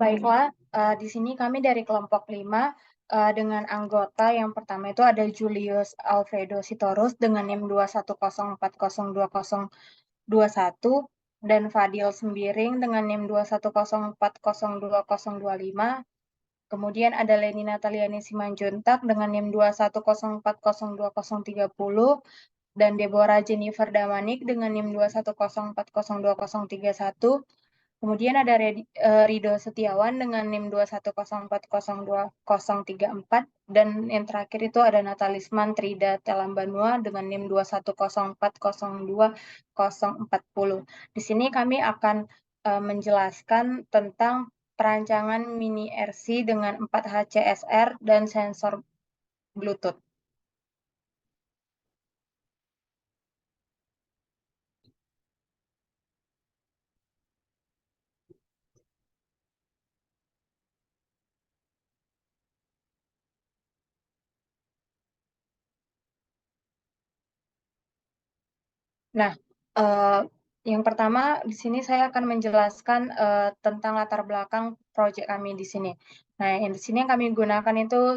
Baiklah, di sini kami dari kelompok 5 dengan anggota yang pertama itu ada Julius Alfredo Sitorus dengan NIM 210402021 dan Fadil Sembiring dengan NIM 210402025. Kemudian ada Leni Nataliani Simanjuntak dengan NIM 210402030 dan Deborah Jennifer Damanik dengan NIM 210402031. Kemudian ada Rido Setiawan dengan NIM 210402034 dan yang terakhir itu ada Natalisman Trida Telambanua dengan NIM 210402040. Di sini kami akan menjelaskan tentang perancangan mini RC dengan 4 HCSR dan sensor Bluetooth. Nah, yang pertama di sini saya akan menjelaskan tentang latar belakang proyek kami di sini. Nah, yang di sini yang kami gunakan itu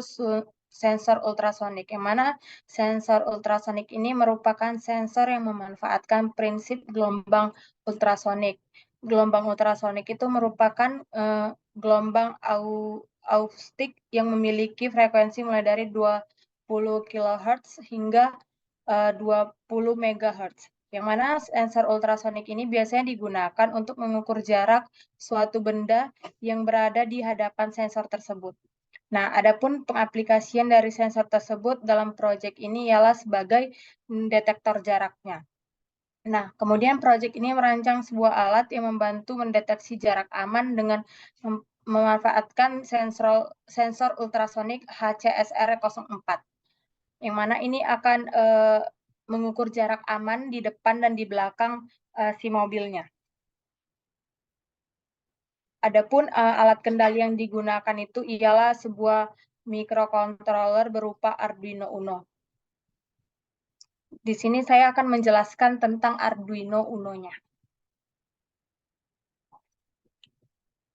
sensor ultrasonik, yang mana sensor ultrasonik ini merupakan sensor yang memanfaatkan prinsip gelombang ultrasonik. Gelombang ultrasonik itu merupakan gelombang akustik yang memiliki frekuensi mulai dari 20 kHz hingga 20 MHz. Yang mana sensor ultrasonik ini biasanya digunakan untuk mengukur jarak suatu benda yang berada di hadapan sensor tersebut. Nah, adapun pengaplikasian dari sensor tersebut dalam proyek ini ialah sebagai detektor jaraknya. Nah, kemudian proyek ini merancang sebuah alat yang membantu mendeteksi jarak aman dengan memanfaatkan sensor ultrasonik HCSR04, yang mana ini akan mengukur jarak aman di depan dan di belakang si mobilnya. Adapun alat kendali yang digunakan itu ialah sebuah microcontroller berupa Arduino Uno. Di sini saya akan menjelaskan tentang Arduino Uno-nya.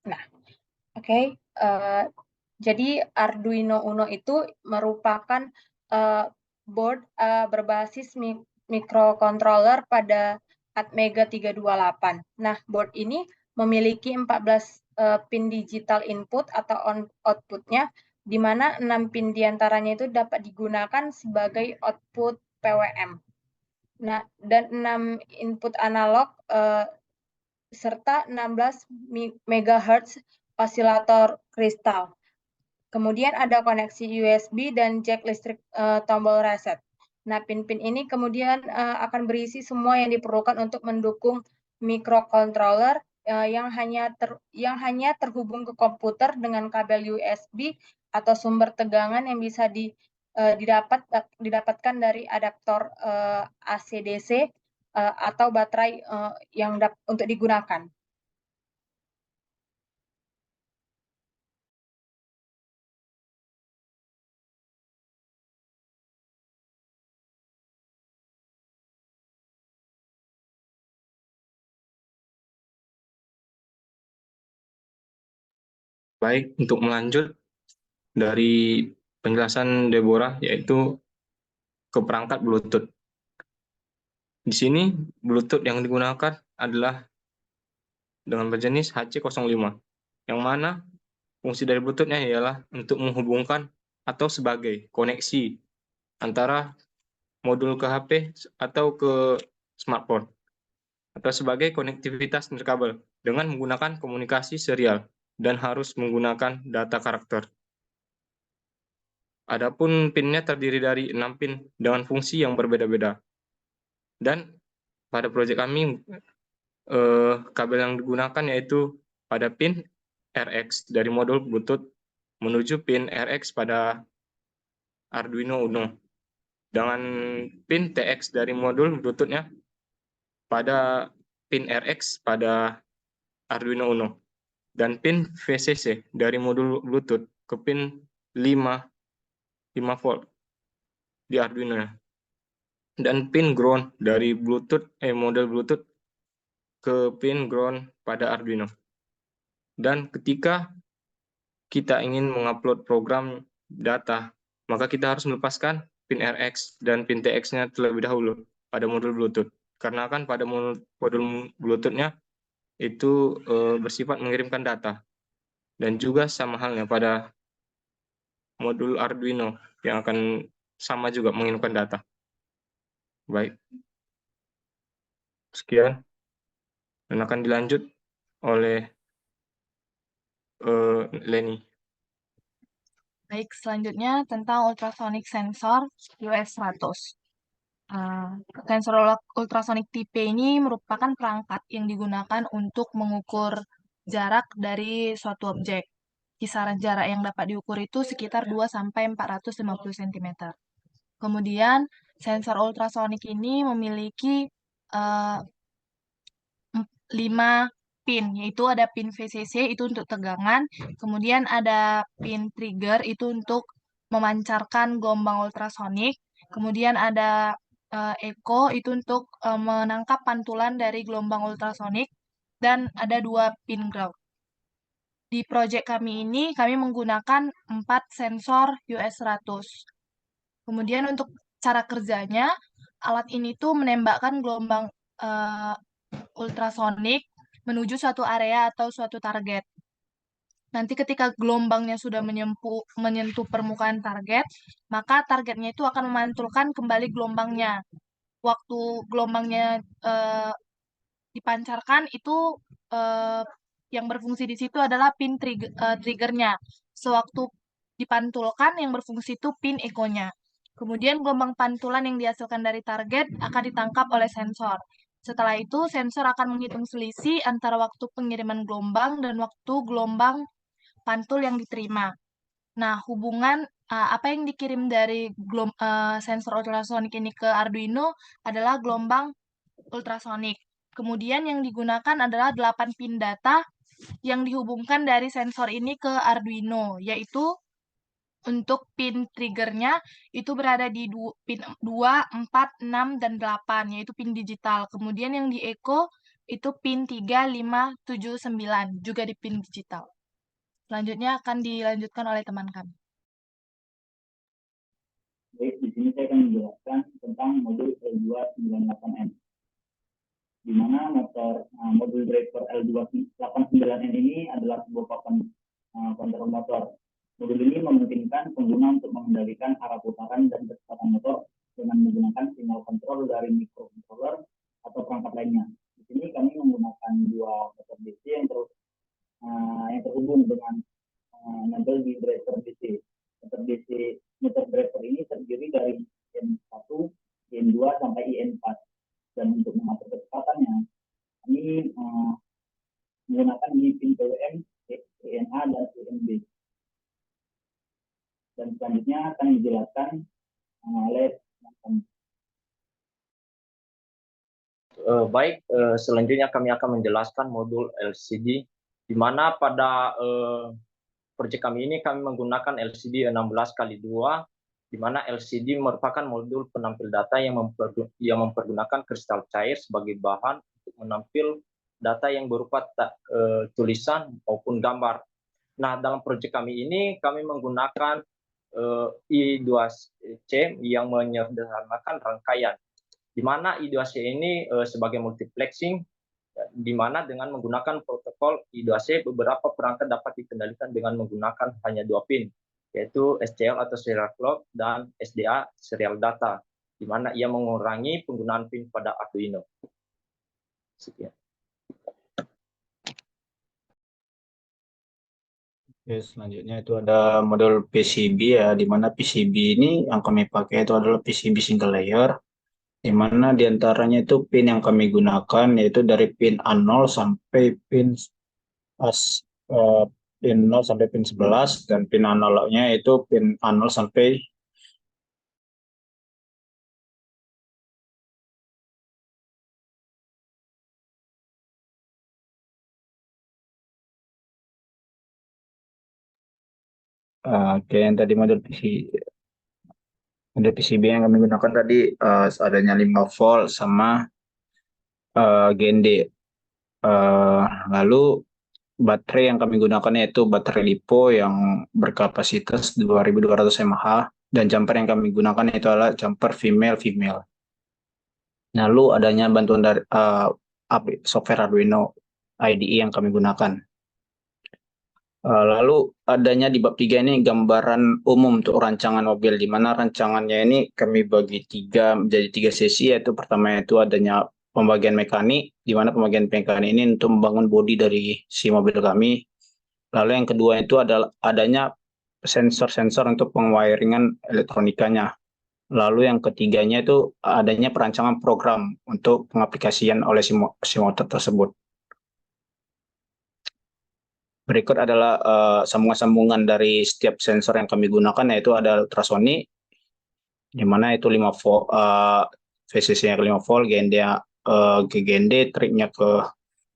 Nah, oke. Jadi Arduino Uno itu merupakan board berbasis microcontroller pada Atmega 328. Nah, board ini memiliki 14 pin digital input atau output-nya, di mana 6 pin diantaranya itu dapat digunakan sebagai output PWM. Nah, dan 6 input analog serta 16 MHz osilator kristal. Kemudian ada koneksi USB dan jack listrik tombol reset. Nah, pin-pin ini kemudian akan berisi semua yang diperlukan untuk mendukung microcontroller yang hanya terhubung ke komputer dengan kabel USB atau sumber tegangan yang bisa didapatkan dari adaptor AC/DC atau baterai yang untuk digunakan. Baik, untuk melanjut dari penjelasan Deborah, yaitu ke perangkat Bluetooth. Di sini, Bluetooth yang digunakan adalah dengan berjenis HC05, yang mana fungsi dari Bluetooth-nya ialah untuk menghubungkan atau sebagai koneksi antara modul ke HP atau ke smartphone, atau sebagai konektivitas nirkabel dengan menggunakan komunikasi serial dan harus menggunakan data karakter. Adapun pinnya terdiri dari 6 pin dengan fungsi yang berbeda-beda. Dan pada proyek kami, kabel yang digunakan yaitu pada pin RX dari modul Bluetooth menuju pin RX pada Arduino Uno. Dengan pin TX dari modul Bluetooth-nya pada pin RX pada Arduino Uno. Dan pin VCC dari modul Bluetooth ke pin 5 volt di Arduino. Dan pin ground dari model Bluetooth ke pin ground pada Arduino. Dan ketika kita ingin mengupload program data, maka kita harus melepaskan pin RX dan pin TX-nya terlebih dahulu pada modul Bluetooth. Karena kan pada modul Bluetooth-nya itu bersifat mengirimkan data. Dan juga sama halnya pada modul Arduino yang akan sama juga mengirimkan data. Baik, sekian. Dan akan dilanjut oleh Leni. Baik, selanjutnya tentang ultrasonic sensor US100. Sensor ultrasonic tipe ini merupakan perangkat yang digunakan untuk mengukur jarak dari suatu objek. Kisaran jarak yang dapat diukur itu sekitar 2-450 cm. Kemudian, sensor ultrasonic ini memiliki 5 pin, yaitu ada pin VCC itu untuk tegangan, kemudian ada pin trigger itu untuk memancarkan gelombang ultrasonik, kemudian ada echo itu untuk menangkap pantulan dari gelombang ultrasonik, dan ada 2 pin ground. Di proyek kami ini, kami menggunakan 4 sensor US100. Kemudian untuk cara kerjanya, alat ini tuh menembakkan gelombang ultrasonik menuju suatu area atau suatu target. Nanti ketika gelombangnya sudah menyentuh permukaan target, maka targetnya itu akan memantulkan kembali gelombangnya. Waktu gelombangnya dipancarkan itu yang berfungsi di situ adalah pin triggernya. Sewaktu dipantulkan yang berfungsi itu pin echo-nya. Kemudian gelombang pantulan yang dihasilkan dari target akan ditangkap oleh sensor. Setelah itu, sensor akan menghitung selisih antara waktu pengiriman gelombang dan waktu gelombang pantul yang diterima. Nah, hubungan apa yang dikirim dari sensor ultrasonik ini ke Arduino adalah gelombang ultrasonik. Kemudian yang digunakan adalah 8 pin data yang dihubungkan dari sensor ini ke Arduino, yaitu untuk pin triggernya itu berada di pin 2, 4, 6, dan 8, yaitu pin digital. Kemudian yang di echo itu pin 3, 5, 7, 9, juga di pin digital. Selanjutnya akan dilanjutkan oleh teman kami. Baik, di sini saya akan menjelaskan tentang modul L298N. Di mana modul driver L289N ini adalah sebuah papan kontrol motor. Modul ini memungkinkan pengguna untuk mengendalikan arah putaran dan kecepatan motor dengan menggunakan sinyal kontrol dari microcontroller atau perangkat lainnya. Di sini kami menggunakan 2 motor DC yang terhubung dengan nempel di driver DC. Motor driver ini terdiri dari IN1, IN2 sampai IN4. Dan untuk mengatur kecepatannya, kami menggunakan di pin PWM, ENA, dan ENB. Dan selanjutnya akan dijelaskan oleh Baik, selanjutnya kami akan menjelaskan modul LCD, di mana pada proyek kami ini kami menggunakan LCD 16x2, di mana LCD merupakan modul penampil data yang mempergunakan kristal cair sebagai bahan untuk menampil data yang berupa tulisan maupun gambar. Nah, dalam proyek kami ini kami menggunakan I2C yang menyederhanakan rangkaian, di mana I2C ini sebagai multiplexing, di mana dengan menggunakan protokol I2C beberapa perangkat dapat dikendalikan dengan menggunakan hanya 2 pin, yaitu SCL atau serial clock dan SDA serial data, di mana ia mengurangi penggunaan pin pada Arduino. Sekian. Oke, selanjutnya itu ada modul PCB ya, di mana PCB ini yang kami pakai itu adalah PCB single layer, di mana diantaranya itu pin yang kami gunakan yaitu dari pin A0 sampai pin 0 sampai pin 11, dan pin analognya itu pin A0 sampai oke, yang tadi modul PCB yang kami gunakan tadi adanya 5 volt sama GND. Lalu baterai yang kami gunakan yaitu baterai LiPo yang berkapasitas 2200 mAh, dan jumper yang kami gunakan itu adalah jumper female. Lalu adanya bantuan dari software Arduino IDE yang kami gunakan. Lalu adanya di bab 3 ini gambaran umum untuk rancangan mobil, di mana rancangannya ini kami bagi menjadi tiga sesi, yaitu pertama itu adanya pembagian mekanik, di mana pembagian mekanik ini untuk membangun bodi dari si mobil kami. Lalu yang kedua itu adalah adanya sensor-sensor untuk pengwiringan elektronikanya. Lalu yang ketiganya itu adanya perancangan program untuk pengaplikasian oleh si motor tersebut. Berikut adalah sambungan-sambungan dari setiap sensor yang kami gunakan, yaitu ada ultrasonic, di mana itu 5 volt, VCC-nya ke 5 volt, GND-nya ke GND, triknya ke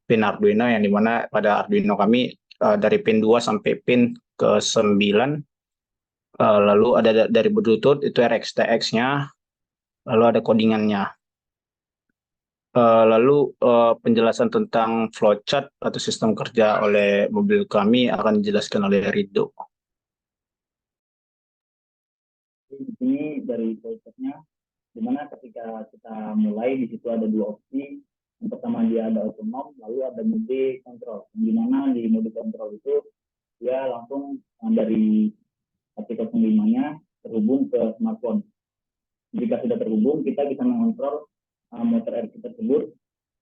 pin Arduino, yang dimana pada Arduino kami dari pin 2 sampai pin ke 9. Lalu ada dari Bluetooth, itu RX-TX-nya, lalu ada codingannya. Lalu penjelasan tentang flowchart atau sistem kerja oleh mobil kami akan dijelaskan oleh Rido. Di sini dari flowchartnya, dimana ketika kita mulai di situ ada dua opsi. Yang pertama dia ada otonom, lalu ada mode kontrol. Dimana di mode kontrol itu dia langsung dari HP05-nya terhubung ke smartphone. Jika sudah terhubung, kita bisa mengontrol motor RC tersebut,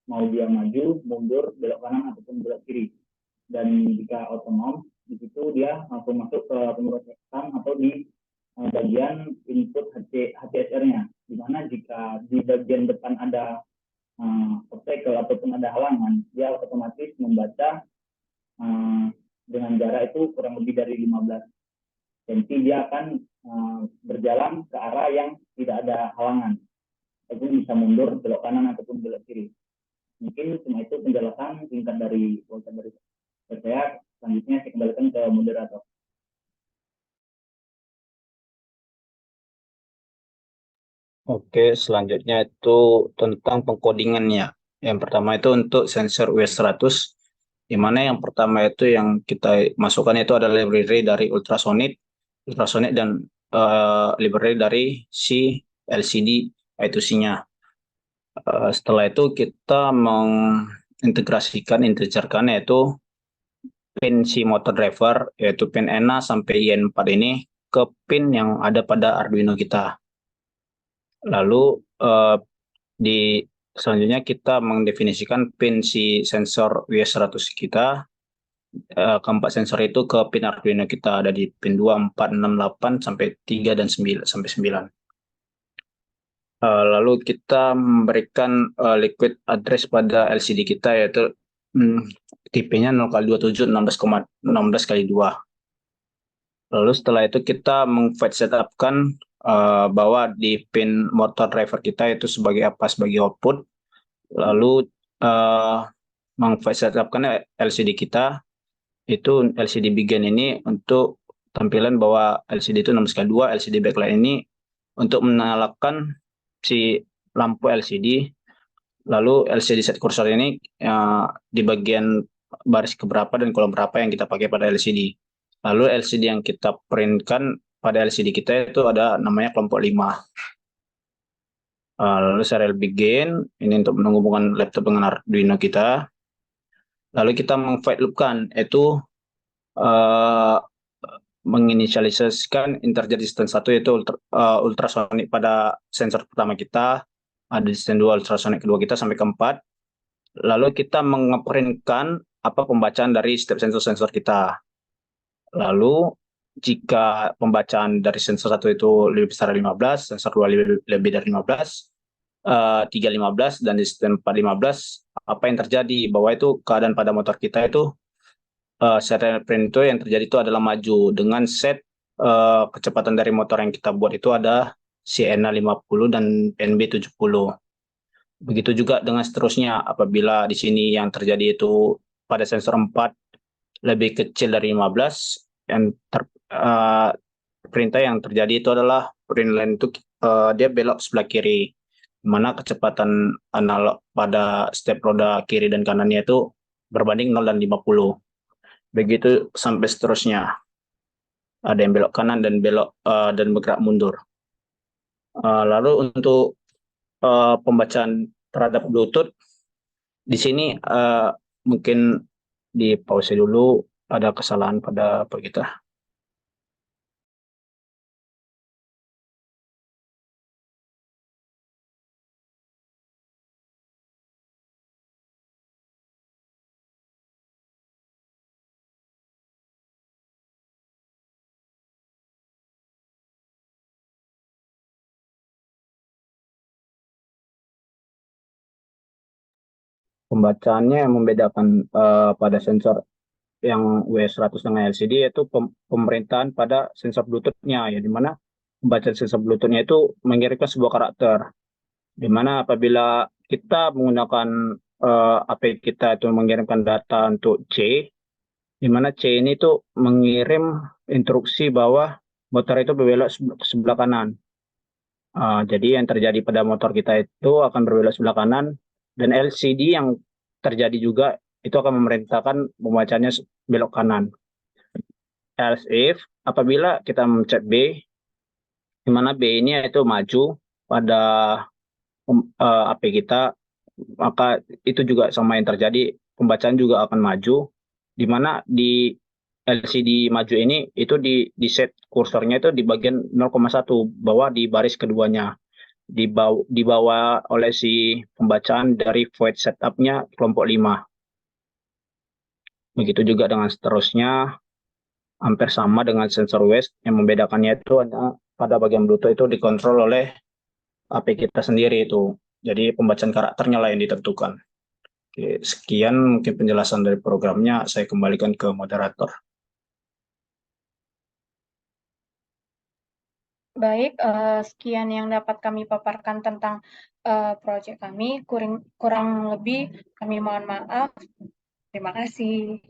mau dia maju, mundur, belok kanan ataupun belok kiri. Dan jika otonom, di situ dia langsung masuk ke pemrosesan atau di bagian input HCSR-nya, di mana jika di bagian depan ada obstacle ataupun ada halangan, dia otomatis membaca dengan jarak itu kurang lebih dari 15 cm, dia akan berjalan ke arah yang tidak ada halangan, ataupun bisa mundur, belok kanan ataupun belok kiri. Mungkin cuma itu penjelasan singkat dari saya. Selanjutnya saya kembalikan ke moderator. Oke, selanjutnya itu tentang pengkodingannya. Yang pertama itu untuk sensor US100, di mana yang pertama itu yang kita masukkan itu adalah library dari ultrasonic dan library dari si LCD I2C-nya. Setelah itu kita integrasikan yaitu pin si motor driver, yaitu pin ENA sampai IN4 ini ke pin yang ada pada Arduino kita. Lalu selanjutnya kita mendefinisikan pin si sensor US100 kita. Keempat sensor itu ke pin Arduino kita, ada di pin 2, 4, 6, 8, sampai 3, dan 9, sampai 9. Lalu kita memberikan liquid address pada LCD kita, yaitu tipenya 0x27 16x2. Lalu setelah itu kita meng-fetch setupkan bahwa di pin motor driver kita itu sebagai output. Lalu meng-fetch setupkan LCD kita, itu LCD begin ini untuk tampilan bahwa LCD itu 16x2, LCD backlight ini untuk menyalakan si lampu LCD. Lalu LCD set cursor ini di bagian baris keberapa dan kolom berapa yang kita pakai pada LCD. Lalu LCD yang kita printkan pada LCD kita itu ada namanya kelompok 5. Lalu serial begin, ini untuk menghubungkan laptop dengan Arduino kita. Lalu kita meng-file loop-kan, itu menginisialisasikan integer distance 1, yaitu ultrasonic pada sensor pertama kita, ada distance 2 ultrasonic kedua kita sampai ke 4. Lalu kita mengeprintkan apa pembacaan dari setiap sensor-sensor kita. Lalu jika pembacaan dari sensor 1 itu lebih besar dari 15, sensor 2 lebih dari 15, 3 15, dan distance 4 15, apa yang terjadi? Bahwa itu keadaan pada motor kita itu serial print itu yang terjadi itu adalah maju dengan set kecepatan dari motor yang kita buat itu ada CN 50 dan NB 70. Begitu juga dengan seterusnya, apabila di sini yang terjadi itu pada sensor 4 lebih kecil dari 15, perintah yang terjadi itu adalah print line itu dia belok sebelah kiri, di mana kecepatan analog pada step roda kiri dan kanannya itu berbanding 0 dan 50. begitu sampai seterusnya. Ada yang belok kanan dan dan bergerak mundur. Lalu untuk pembacaan terhadap Bluetooth, di sini mungkin di pause dulu, ada kesalahan pada apa kita. Pembacaannya yang membedakan pada sensor yang W100 dengan LCD yaitu pemerintahan pada sensor Bluetooth-nya, ya, di mana pembacaan sensor Bluetooth-nya itu mengirimkan sebuah karakter, di mana apabila kita menggunakan HP kita itu mengirimkan data untuk C, di mana C ini tuh mengirim instruksi bahwa motor itu berbelok ke sebelah kanan. Jadi yang terjadi pada motor kita itu akan berbelok sebelah kanan, dan LCD yang terjadi juga itu akan memerintahkan pembacanya belok kanan. Else if apabila kita mencet B, di mana B ini itu maju pada HP kita, maka itu juga sama yang terjadi, pembacaan juga akan maju, di mana di LCD maju ini itu di set kursornya itu di bagian 0,1 bawah di baris keduanya, dibawa oleh si pembacaan dari void setup-nya kelompok 5. Begitu juga dengan seterusnya, hampir sama dengan sensor WES, yang membedakannya itu ada pada bagian Bluetooth itu dikontrol oleh HP kita sendiri itu. Jadi pembacaan karakternya lah yang ditentukan. Oke, sekian mungkin penjelasan dari programnya, saya kembalikan ke moderator. Baik, sekian yang dapat kami paparkan tentang proyek kami. Kurang lebih kami mohon maaf. Terima kasih.